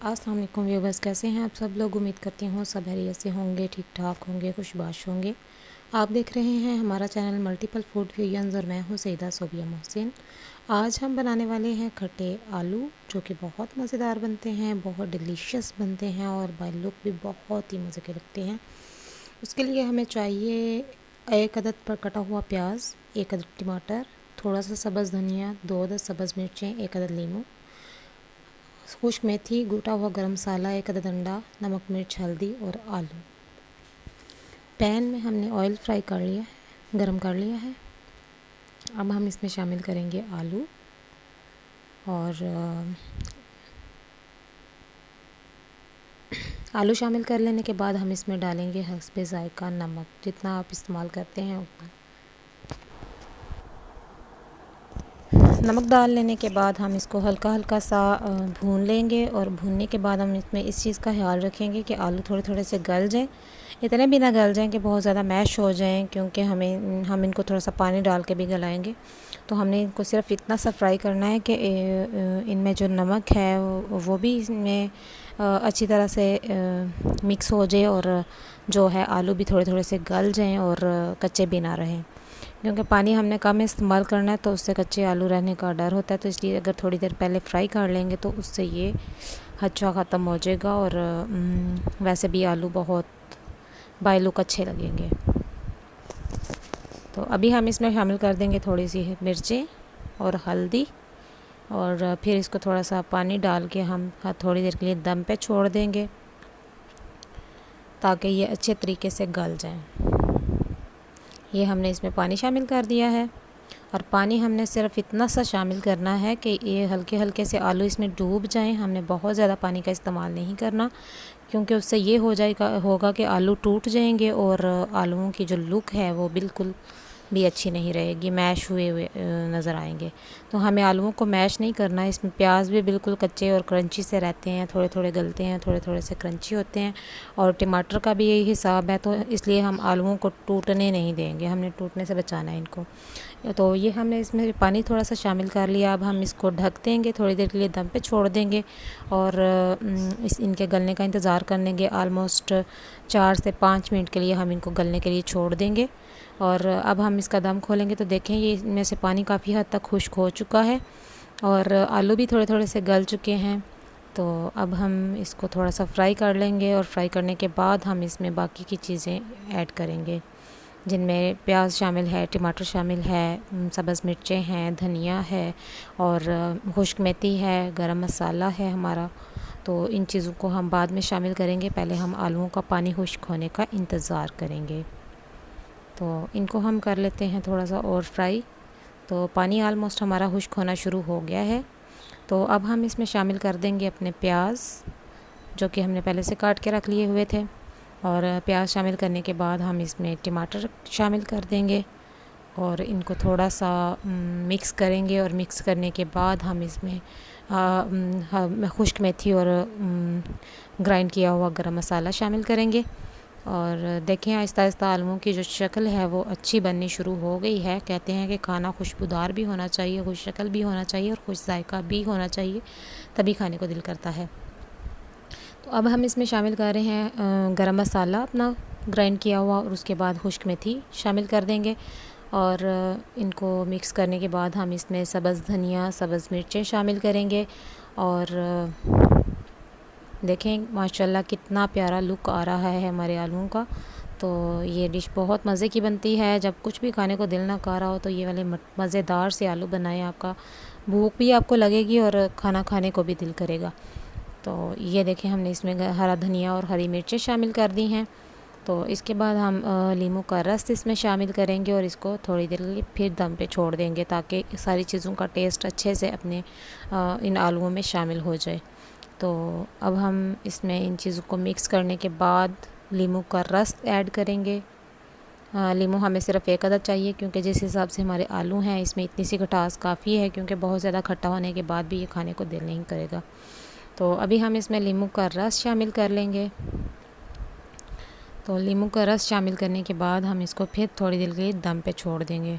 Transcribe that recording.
अस्सलाम वालेकुम व्यूअर्स, कैसे हैं आप सब लोग। उम्मीद करती हूँ सब खैरियत से होंगे, ठीक ठाक होंगे, खुशबाश होंगे। आप देख रहे हैं हमारा चैनल मल्टीपल फूड फ्यूजन्स और मैं हूँ सईदा सोबिया मोहसिन। आज हम बनाने वाले हैं खट्टे आलू, जो कि बहुत मज़ेदार बनते हैं, बहुत डिलीशियस बनते हैं और बाय लुक भी बहुत ही मज़े के लगते हैं। उसके लिए हमें चाहिए 1 अदद पर कटा हुआ प्याज, 1 अदद टमाटर, थोड़ा सा सब्ज़ धनिया, 2 अदद सब्ज़ मिर्चें, 1 अदद लीमू, खुश्क मेथी, कूटा हुआ गरम मसाला, 1 अदद अंडा, नमक मिर्च हल्दी और आलू। पैन में हमने ऑयल फ्राई कर लिया है, गरम कर लिया है। अब हम इसमें शामिल करेंगे आलू और आलू शामिल कर लेने के बाद हम इसमें डालेंगे हस्बे ज़ायका नमक, जितना आप इस्तेमाल करते हैं उतना। नमक डाल लेने के बाद हम इसको हल्का हल्का सा भून लेंगे और भूनने के बाद हम इसमें इस चीज़ का ख्याल रखेंगे कि आलू थोड़े थोड़े से गल जाएं, इतने भी ना गल जाएं कि बहुत ज़्यादा मैश हो जाएं, क्योंकि हम इनको थोड़ा सा पानी डाल के भी गलाएंगे। तो हमने इनको सिर्फ इतना सा फ्राई करना है कि इनमें जो नमक है वो भी इसमें अच्छी तरह से मिक्स हो जाए और जो है आलू भी थोड़े थोड़े से गल जाएँ और कच्चे भी ना रहें, क्योंकि पानी हमने कम इस्तेमाल करना है तो उससे कच्चे आलू रहने का डर होता है। तो इसलिए अगर थोड़ी देर पहले फ्राई कर लेंगे तो उससे ये अच्छा ख़त्म हो जाएगा और वैसे भी आलू बहुत बाय लुक अच्छे लगेंगे। तो अभी हम इसमें शामिल कर देंगे थोड़ी सी मिर्चें और हल्दी और फिर इसको थोड़ा सा पानी डाल के हम थोड़ी देर के लिए दम पे छोड़ देंगे ताकि ये अच्छे तरीके से गल जाएं। ये हमने इसमें पानी शामिल कर दिया है और पानी हमने सिर्फ इतना सा शामिल करना है कि ये हल्के हल्के से आलू इसमें डूब जाएं। हमने बहुत ज़्यादा पानी का इस्तेमाल नहीं करना, क्योंकि उससे ये होगा कि आलू टूट जाएंगे और आलूओं की जो लुक है वो बिल्कुल भी अच्छी नहीं रहेगी, मैश हुए हुए नज़र आएंगे। तो हमें आलूओं को मैश नहीं करना है। इसमें प्याज भी बिल्कुल कच्चे और क्रंची से रहते हैं, थोड़े थोड़े गलते हैं, थोड़े थोड़े से क्रंची होते हैं और टमाटर का भी यही हिसाब है। तो इसलिए हम आलूओं को टूटने नहीं देंगे, हमने टूटने से बचाना है इनको। तो ये हमने इसमें पानी थोड़ा सा शामिल कर लिया। अब हम इसको ढक देंगे, थोड़ी देर के लिए दम पे छोड़ देंगे और इनके गलने का इंतज़ार कर लेंगे। आलमोस्ट 4 से 5 मिनट के लिए हम इनको गलने के लिए छोड़ देंगे। और अब हम इसका दम खोलेंगे तो देखें ये इनमें से पानी काफ़ी हद तक खुश्क हो चुका है और आलू भी थोड़े थोड़े से गल चुके हैं। तो अब हम इसको थोड़ा सा फ्राई कर लेंगे और फ्राई करने के बाद हम इसमें बाकी की चीज़ें ऐड करेंगे, जिनमें प्याज शामिल है, टमाटर शामिल है, सब्ज़ मिर्चें हैं, धनिया है और खुश्क मेथी है, गरम मसाला है हमारा। तो इन चीज़ों को हम बाद में शामिल करेंगे, पहले हम आलूओं का पानी खुश्क होने का इंतज़ार करेंगे। तो इनको हम कर लेते हैं थोड़ा सा और फ्राई। तो पानी आलमोस्ट हमारा खुश्क होना शुरू हो गया है। तो अब हम इसमें शामिल कर देंगे अपने प्याज, जो कि हमने पहले से काट के रख लिए हुए थे। और प्याज शामिल करने के बाद हम इसमें टमाटर शामिल कर देंगे और इनको थोड़ा सा मिक्स करेंगे और मिक्स करने के बाद हम इसमें खुश्क मेथी और ग्राइंड किया हुआ गरम मसाला शामिल करेंगे। और देखें आहिस्ता आहिस्ता आलूओं की जो शक्ल है वो अच्छी बननी शुरू हो गई है। कहते हैं कि खाना खुशबूदार भी होना चाहिए, खुश शक्ल भी होना चाहिए और खुश जायका भी होना चाहिए, तभी खाने को दिल करता है। तो अब हम इसमें शामिल कर रहे हैं गरम मसाला अपना ग्राइंड किया हुआ और उसके बाद खुश्क मेथी शामिल कर देंगे और इनको मिक्स करने के बाद हम इसमें सब्ज़ धनिया, सब्ज़ मिर्चें शामिल करेंगे। और देखें माशाल्लाह कितना प्यारा लुक आ रहा है हमारे आलूओं का। तो ये डिश बहुत मज़े की बनती है। जब कुछ भी खाने को दिल ना कर रहा हो तो ये वाले मज़ेदार से आलू बनाएं, आपका भूख भी आपको लगेगी और खाना खाने को भी दिल करेगा। तो ये देखें हमने इसमें हरा धनिया और हरी मिर्चें शामिल कर दी हैं। तो इसके बाद हम लीमू का रस इसमें शामिल करेंगे और इसको थोड़ी देर के लिए फिर दम पे छोड़ देंगे ताकि सारी चीज़ों का टेस्ट अच्छे से अपने इन आलूओं में शामिल हो जाए। तो अब हम इसमें इन चीज़ों को मिक्स करने के बाद लीमू का रस ऐड करेंगे। लीमू हमें सिर्फ 1 अदद चाहिए, क्योंकि जिस हिसाब से हमारे आलू हैं इसमें इतनी सी खटास काफ़ी है, क्योंकि बहुत ज़्यादा खट्टा होने के बाद भी ये खाने को दिल नहीं करेगा। तो अभी हम इसमें लीमू का रस शामिल कर लेंगे। तो लीमू का रस शामिल करने के बाद हम इसको फिर थोड़ी देर के लिए दम पे छोड़ देंगे।